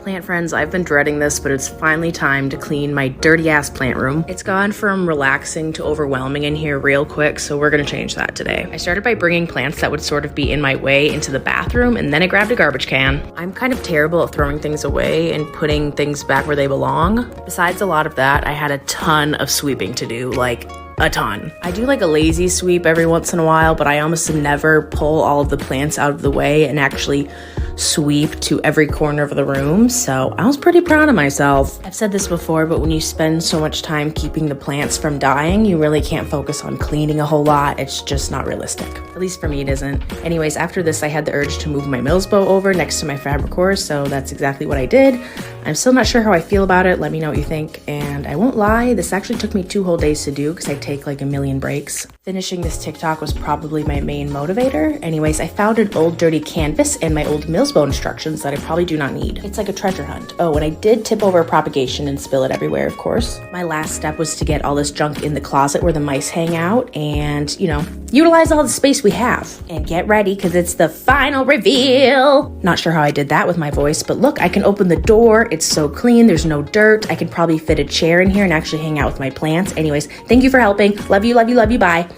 Plant friends, I've been dreading this, but it's finally time to clean my dirty ass plant room. It's gone from relaxing to overwhelming in here real quick, so we're gonna change that today. I started by bringing plants that would sort of be in my way into the bathroom, and then I grabbed a garbage can. I'm kind of terrible at throwing things away and putting things back where they belong. Besides a lot of that, I had a ton of sweeping to do, like a ton. I do like a lazy sweep every once in a while, but I almost never pull all of the plants out of the way and actually sweep to every corner of the room, so I was pretty proud of myself. I've said this before, but when you spend so much time keeping the plants from dying, you really can't focus on cleaning a whole lot. It's just not realistic. At least for me, it isn't. Anyways, after this, I had the urge to move my Mills bow over next to my fabric horse, so that's exactly what I did. I'm still not sure how I feel about it. Let me know what you think. And I won't lie, this actually took me 2 whole days to do because I take like a million breaks. Finishing this TikTok was probably my main motivator. Anyways, I found an old dirty canvas and my old Mills bow instructions that I probably do not need. It's like a treasure hunt. Oh, and I did tip over propagation and spill it everywhere, of course. My last step was to get all this junk in the closet where the mice hang out and, you know, utilize all the space we have. And get ready, because it's the final reveal. Not sure how I did that with my voice, but look, I can open the door. It's so clean. There's no dirt. I could probably fit a chair in here and actually hang out with my plants. Anyways, thank you for helping. Love you, love you, love you. Bye.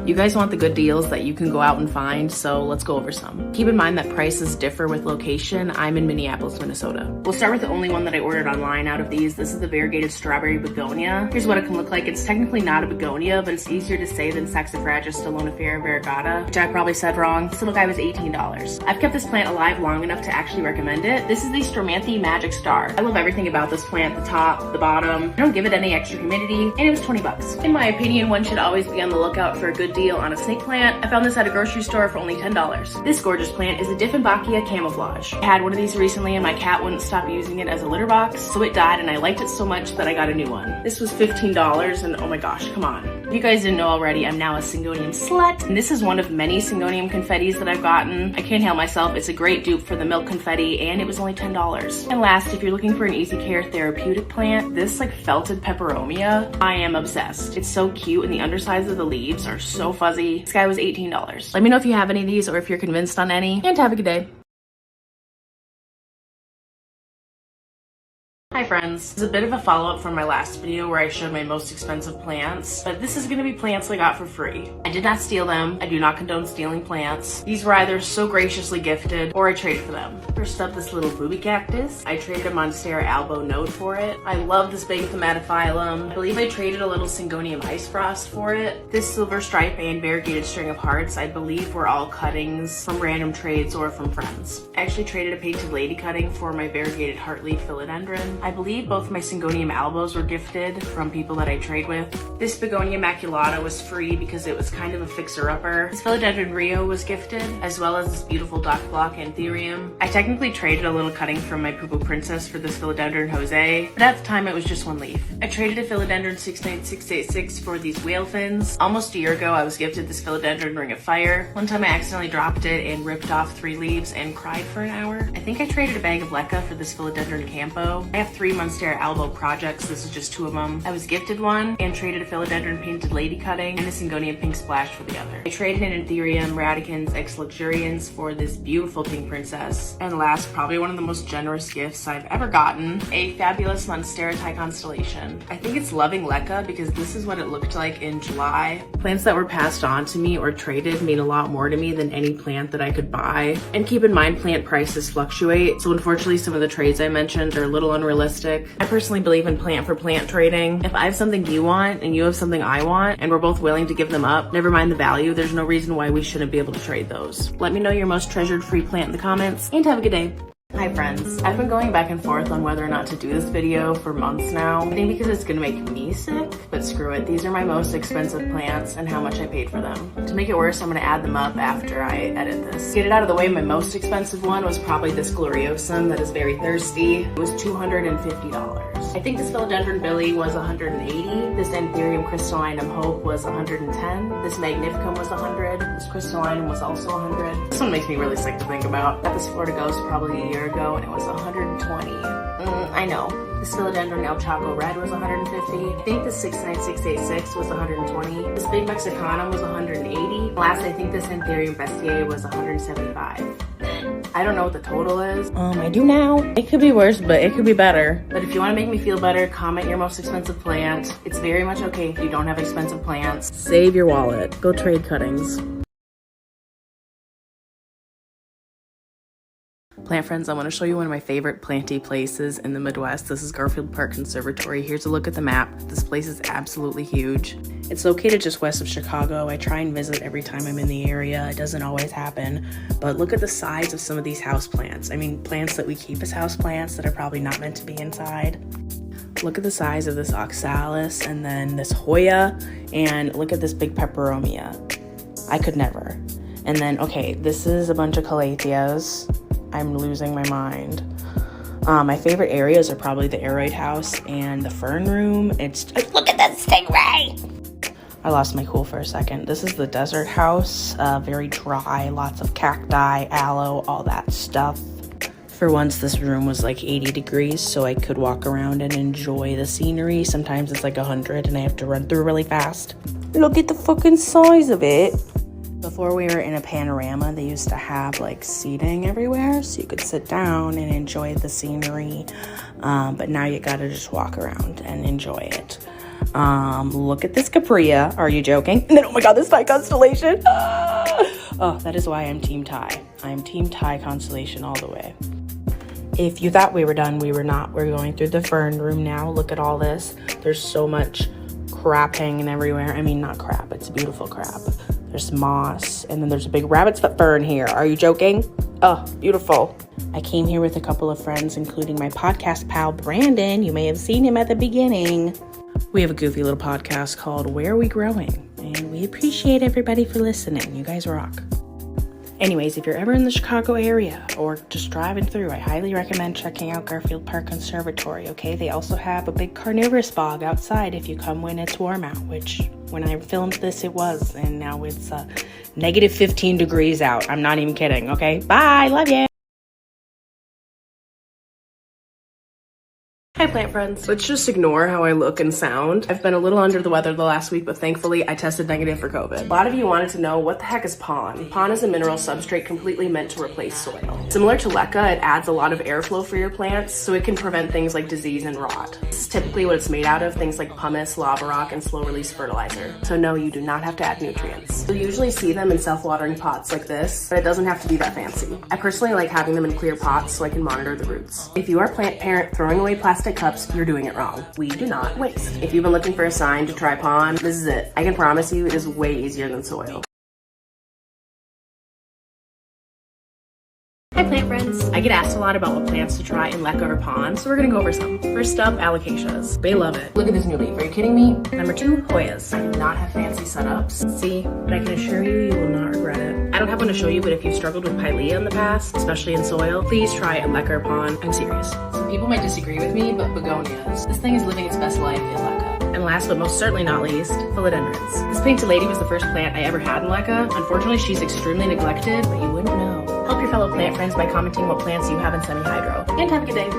You guys want the good deals that you can go out and find, so let's go over some. Keep in mind that prices differ with location. I'm in Minneapolis, Minnesota. We'll start with the only one that I ordered online out of these. This is the variegated strawberry begonia. Here's what it can look like. It's technically not a begonia, but it's easier to say than saxifraga stolonifera variegata, which I probably said wrong. This little guy was $18. I've kept this plant alive long enough to actually recommend it. This is the Stromanthi Magic Star. I love everything about this plant, the top, the bottom. I don't give it any extra humidity, and it was 20 bucks. In my opinion, one should always be on the lookout for a good deal on a snake plant. I found this at a grocery store for only $10. This gorgeous plant is a Dieffenbachia camouflage. I had one of these recently and my cat wouldn't stop using it as a litter box, so it died and I liked it so much that I got a new one. This was $15 and oh my gosh, come on. If you guys didn't know already, I'm now a Syngonium slut, and this is one of many Syngonium confettis that I've gotten. I can't help myself, it's a great dupe for the milk confetti and it was only $10. And last, if you're looking for an easy care therapeutic plant, this like felted peperomia, I am obsessed. It's so cute and the undersides of the leaves are so fuzzy. This guy was $18. Let me know if you have any of these or if you're convinced on any, and have a good day. Hi friends, this is a bit of a follow-up from my last video where I showed my most expensive plants, but this is going to be plants I got for free. I did not steal them. I do not condone stealing plants. These were either so graciously gifted or I traded for them. First up, this little booby cactus. I traded a Monstera albo node for it. I love this big thaumatophyllum. I believe I traded a little Syngonium ice frost for it. This silver stripe and variegated string of hearts I believe were all cuttings from random trades or from friends. I actually traded a painted lady cutting for my variegated heartleaf philodendron. I believe both my Syngonium albos were gifted from people that I trade with. This Begonia maculata was free because it was kind of a fixer-upper. This Philodendron Rio was gifted, as well as this beautiful Doc Block Anthurium. I technically traded a little cutting from my Poo Poo Princess for this Philodendron Jose, but at the time it was just one leaf. I traded a Philodendron 69686 for these whale fins. Almost a year ago I was gifted this Philodendron Ring of Fire. One time I accidentally dropped it and ripped off 3 leaves and cried for an hour. I think I traded a bag of Leca for this Philodendron Campo. I have 3 Monstera albo projects. This is just 2 of them. I was gifted one and traded a Philodendron painted lady cutting and a Syngonium pink splash for the other. I traded an Anthurium radicans ex luxurians for this beautiful pink princess. And last, probably one of the most generous gifts I've ever gotten, a fabulous Monstera Thai constellation. I think it's Loving Leca because this is what it looked like in July. Plants that were passed on to me or traded mean a lot more to me than any plant that I could buy. And keep in mind, plant prices fluctuate, so unfortunately some of the trades I mentioned are a little unrealistic. I personally believe in plant for plant trading. If I have something you want and you have something I want and we're both willing to give them up, never mind the value, there's no reason why we shouldn't be able to trade those. Let me know your most treasured free plant in the comments and have a good day. Hi friends, I've been going back and forth on whether or not to do this video for months now. I think because it's gonna make me sick, but screw it. These are my most expensive plants and how much I paid for them. To make it worse, I'm gonna add them up after I edit this. To get it out of the way, my most expensive one was probably this Gloriosum that is very thirsty. It was $250. I think this Philodendron Billy was $180. This Anthurium crystallinum Hope was $110. This Magnificum was $100. This crystallinum was also $100. This one makes me really sick to think about. Got this Florida Ghost probably a year ago and it was $120. I know. This philodendron El Chaco Red was 150. I think this 69686 was 120. This big Mexicanum was 180. Last, I think this Anthurium Bestiae was 175. I don't know what the total is. I do now. It could be worse, but it could be better. But if you want to make me feel better, comment your most expensive plant. It's very much okay if you don't have expensive plants. Save your wallet. Go trade cuttings. Plant friends, I want to show you one of my favorite planty places in the Midwest. This is Garfield Park Conservatory. Here's a look at the map. This place is absolutely huge. It's located just west of Chicago. I try and visit every time I'm in the area. It doesn't always happen, but look at the size of some of these houseplants. I mean, plants that we keep as houseplants that are probably not meant to be inside. Look at the size of this oxalis and then this Hoya, and look at this big peperomia. I could never. And then, okay, this is a bunch of calatheas. I'm losing my mind. My favorite areas are probably the aeroid house and the fern room. It's look at that stingray. I lost my cool for a second. This is the desert house, very dry, lots of cacti, aloe, all that stuff. For once, this room was like 80 degrees, so I could walk around and enjoy the scenery. Sometimes it's like 100 and I have to run through really fast. Look at the fucking size of it. Before we were in a panorama, they used to have like seating everywhere so you could sit down and enjoy the scenery. But now you gotta just walk around and enjoy it. Look at this Capria. Are you joking? And then, oh my God, this Thai constellation. Oh, that is why I'm Team Thai. I'm Team Thai constellation all the way. If you thought we were done, we were not. We're going through the fern room now. Look at all this. There's so much crap hanging everywhere. I mean, not crap, it's beautiful crap. There's moss, and then there's a big rabbit's foot fern here. Are you joking? Oh, beautiful. I came here with a couple of friends, including my podcast pal, Brandon. You may have seen him at the beginning. We have a goofy little podcast called Where Are We Growing? And we appreciate everybody for listening. You guys rock. Anyways, if you're ever in the Chicago area or just driving through, I highly recommend checking out Garfield Park Conservatory, okay? They also have a big carnivorous bog outside if you come when it's warm out, which when I filmed this it was, and now it's negative 15 degrees out. I'm not even kidding, okay? Bye, love you. Hi plant friends. Let's just ignore how I look and sound. I've been a little under the weather the last week, but thankfully I tested negative for COVID. A lot of you wanted to know what the heck is pon. Pon is a mineral substrate completely meant to replace soil. Similar to leca, it adds a lot of airflow for your plants, so it can prevent things like disease and rot. This is typically what it's made out of, things like pumice, lava rock, and slow release fertilizer. So no, you do not have to add nutrients. You'll usually see them in self-watering pots like this, but it doesn't have to be that fancy. I personally like having them in clear pots so I can monitor the roots. If you are a plant parent throwing away plastic cups, you're doing it wrong. We do not waste. If you've been looking for a sign to try pon, this is it. I can promise you it is way easier than soil. Hi plant friends. I get asked a lot about what plants to try in leca or pon, so we're gonna go over some. First up, alocasias. They love it. Look at this new leaf. Are you kidding me? Number 2, Hoyas. I do not have fancy setups. See, but I can assure you, you will not regret it. I don't have one to show you, but if you've struggled with pilea in the past, especially in soil, please try it in leca or pon. I'm serious. Some people might disagree with me, but begonias. This thing is living its best life in leca. And last but most certainly not least, philodendrons. This painted lady was the first plant I ever had in leca. Unfortunately, she's extremely neglected, but you wouldn't know. Help your fellow plant friends by commenting what plants you have in semi-hydro. And have a good day.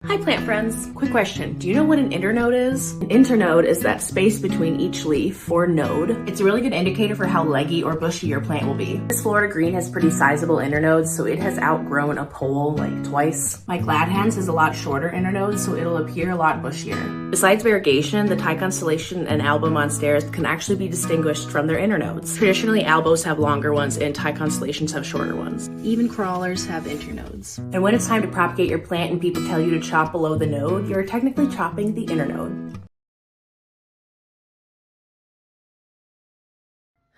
Hi plant friends. Quick question. Do you know what an internode is? An internode is that space between each leaf or node. It's a really good indicator for how leggy or bushy your plant will be. This Florida green has pretty sizable internodes, so it has outgrown a pole like twice. My glad hands has a lot shorter internodes, so it'll appear a lot bushier. Besides variegation, the Thai constellation and albo monsteras can actually be distinguished from their internodes. Traditionally, albos have longer ones and Thai constellations have shorter ones. Even crawlers have internodes. And when it's time to propagate your plant and people tell you to chop below the node, you're technically chopping the internode.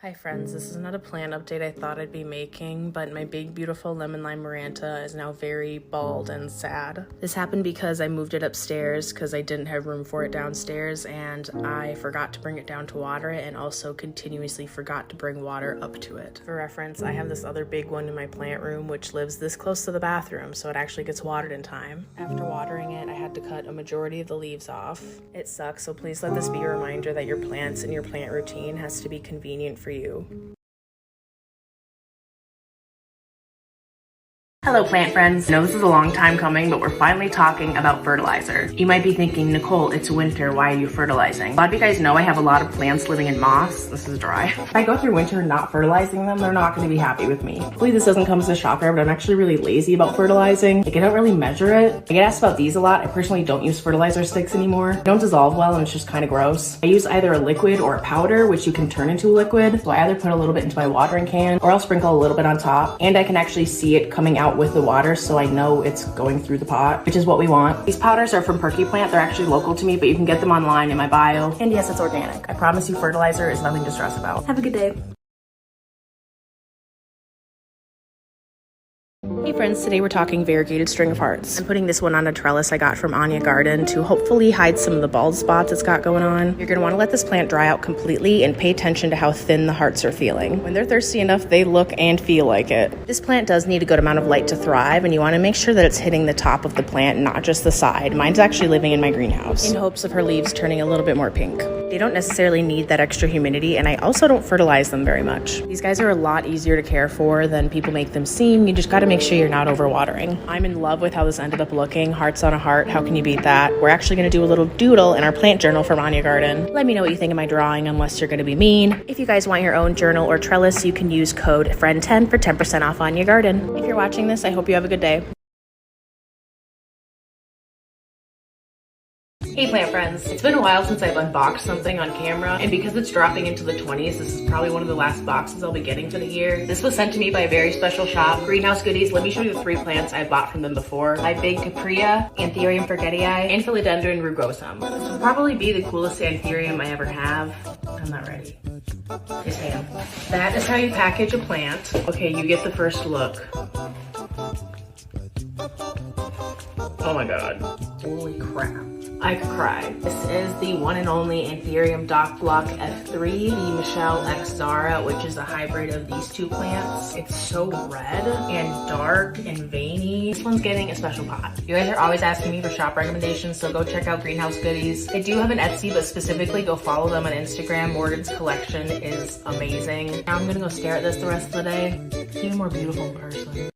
Hi friends, this is not a plant update I thought I'd be making, but my big beautiful lemon lime Miranta is now very bald and sad. This happened because I moved it upstairs because I didn't have room for it downstairs, and I forgot to bring it down to water it, and also continuously forgot to bring water up to it. For reference, I have this other big one in my plant room which lives this close to the bathroom, so it actually gets watered in time. After watering it, I had to cut a majority of the leaves off. It sucks, so please let this be a reminder that your plants and your plant routine has to be convenient for you. Hello plant friends. I know this is a long time coming, but we're finally talking about fertilizer. You might be thinking, Nicole, it's winter, why are you fertilizing? A lot of you guys know I have a lot of plants living in moss. This is dry. If I go through winter not fertilizing them, they're not gonna be happy with me. Hopefully this doesn't come as a shocker, but I'm actually really lazy about fertilizing. Like I don't really measure it. I get asked about these a lot. I personally don't use fertilizer sticks anymore. They don't dissolve well and it's just kind of gross. I use either a liquid or a powder, which you can turn into a liquid. So I either put a little bit into my watering can or I'll sprinkle a little bit on top, and I can actually see it coming out with the water, so I know it's going through the pot, which is what we want. These powders are from Perky Plant. They're actually local to me, but you can get them online in my bio. And yes, it's organic. I promise you fertilizer is nothing to stress about. Have a good day. Hey friends, today we're talking variegated string of hearts. I'm putting this one on a trellis I got from Anya Garden to hopefully hide some of the bald spots it's got going on. You're gonna wanna let this plant dry out completely and pay attention to how thin the hearts are feeling. When they're thirsty enough, they look and feel like it. This plant does need a good amount of light to thrive, and you wanna make sure that it's hitting the top of the plant, not just the side. Mine's actually living in my greenhouse in hopes of her leaves turning a little bit more pink. They don't necessarily need that extra humidity, and I also don't fertilize them very much. These guys are a lot easier to care for than people make them seem. You just gotta make sure you're not overwatering. I'm in love with how this ended up looking. Hearts on a heart, how can you beat that? We're actually gonna do a little doodle in our plant journal from Anya Garden. Let me know what you think of my drawing, unless you're gonna be mean. If you guys want your own journal or trellis, you can use code FRIEND10 for 10% off Anya Garden. If you're watching this, I hope you have a good day. Hey plant friends, it's been a while since I've unboxed something on camera, and because it's dropping into the 20s, this is probably one of the last boxes I'll be getting for the year. This was sent to me by a very special shop, Greenhouse Goodies. Let me show you the 3 plants I bought from them before. My big Caprea, Anthurium forgetii, and Philodendron rugosum. This will probably be the coolest Anthurium I ever have. I'm not ready. His hand. That is how you package a plant. Okay, you get the first look. Oh my god. Holy crap. I could cry. This is the one and only Anthurium Dock Block F3, the Michelle X Zara, which is a hybrid of these 2 plants. It's so red and dark and veiny. This one's getting a special pot. You guys are always asking me for shop recommendations, so go check out Greenhouse Goodies. They do have an Etsy, but specifically go follow them on Instagram. Morgan's collection is amazing. Now I'm gonna go stare at this the rest of the day. It's even more beautiful in person.